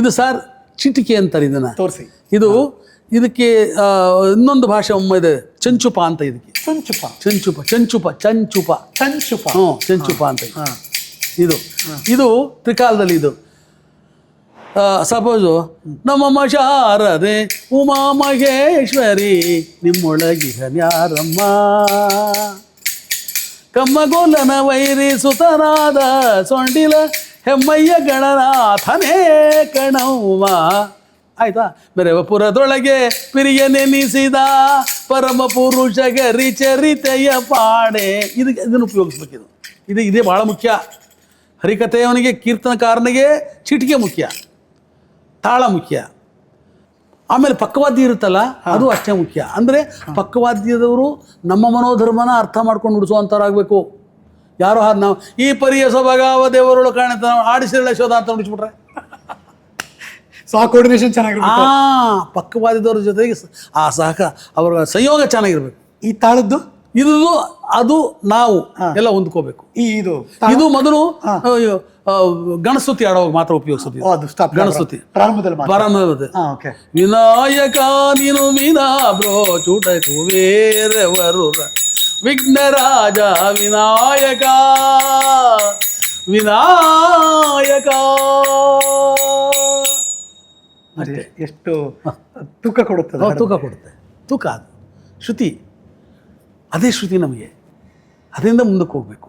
ಇದು ಸರ್ ಚಿಟಿಕೆ ಅಂತಾರೆ ಇದನ್ನ. ತೋರಿಸಿ. ಇದಕ್ಕೆ ಇನ್ನೊಂದು ಭಾಷೆ ಒಮ್ಮೆ ಇದೆ, ಚಂಚುಪ ಅಂತ. ಇದಕ್ಕೆ ಚಂಚುಪ ಚಂಚುಪ ಚಂಚುಪ ಚಂಚುಪ ಚಂಚುಪ ಚಂಚುಪ ಅಂತ. ಇದು ತ್ರಿಕಾಲದಲ್ಲಿ. ಇದು ಸಪೋಸು ನಮ್ಮಮ್ಮ ಶಾರದೆ ಉಮಾ ಮಹೇಶ್ವರಿ ನಿಮ್ಮೊಳಗಿಹನ್ಯಾರಮ್ಮ, ಕಮ್ಮಗೋಲನ ವೈರಿ ಸುತನಾದ ಸೊಂಡಿಲ ಹೆಮ್ಮಯ್ಯ ಗಣನಾಥನೇ ಕಣವ್ವ. ಆಯ್ತಾ? ಮೆರವಪುರದೊಳಗೆ ಪಿರಿಯ ನೆನೆಸಿದ ಪರಮ ಪುರುಷ ಗರಿ ಚರಿತೆಯ ಪಾಡೆ. ಇದನ್ನು ಉಪಯೋಗಿಸ್ಬೇಕಿದು. ಇದೇ ಭಾಳ ಮುಖ್ಯ. ಹರಿಕಥೆಯವನಿಗೆ, ಕೀರ್ತನಕಾರನಿಗೆ ಚಿಟಿಕೆ ಮುಖ್ಯ, ತಾಳ ಮುಖ್ಯ. ಆಮೇಲೆ ಪಕ್ಕವಾದ್ಯ ಇರುತ್ತಲ್ಲ, ಅದು ಅಷ್ಟೇ ಮುಖ್ಯ. ಅಂದರೆ ಪಕ್ಕವಾದ್ಯದವರು ನಮ್ಮ ಮನೋಧರ್ಮನ ಅರ್ಥ ಮಾಡ್ಕೊಂಡು ನುಡಿಸುವಂಥವ್ರಾಗಬೇಕು. ಯಾರೋ ನಾವು ಈ ಪರಿಯ ಸೊಬಗಾವ ದೇವರುಗಳು ಕಾಣುತ್ತ ನಾವು ಆಡಿಸಿರಲ್ಲ ಶೋಧ ಅಂತ ನುಡಿಸ್ಬಿಟ್ರೆ ಸಹ ಕೋರ್ಡಿನೇಷನ್ ಚೆನ್ನಾಗಿರ್ಬೇಕು. ಪಕ್ಕವಾದ್ಯದವ್ರ ಜೊತೆಗೆ ಅವರ ಸಂಯೋಗ ಚೆನ್ನಾಗಿರ್ಬೇಕು. ಈ ತಾಳದ್ದು ಅದು ನಾವು ಎಲ್ಲ ಹೊಂದ್ಕೋಬೇಕು. ಇದು ಮೊದಲು ಗಣಸ್ತುತಿ ಆಡುವಾಗ ಮಾತ್ರ ಉಪಯೋಗಿಸೋದು. ಗಣಸ್ತುತಿ ಪ್ರಾರಂಭದಲ್ಲಿ ವಿನಾಯಕ ನೀನು ಮೀನಾ ಬ್ರೋ ಚೂಟಕು ಬೇರೆವರು ವಿಘ್ನರಾಜ ವಿನಾಯಕ ವಿನಾಯಕ. ಎಷ್ಟು ತೂಕ ಕೊಡುತ್ತದೆ. ತೂಕ ಅದು ಶ್ರುತಿ. ಅದೇ ಶ್ರುತಿ ನಮಗೆ. ಅದರಿಂದ ಮುಂದಕ್ಕೆ ಹೋಗ್ಬೇಕು.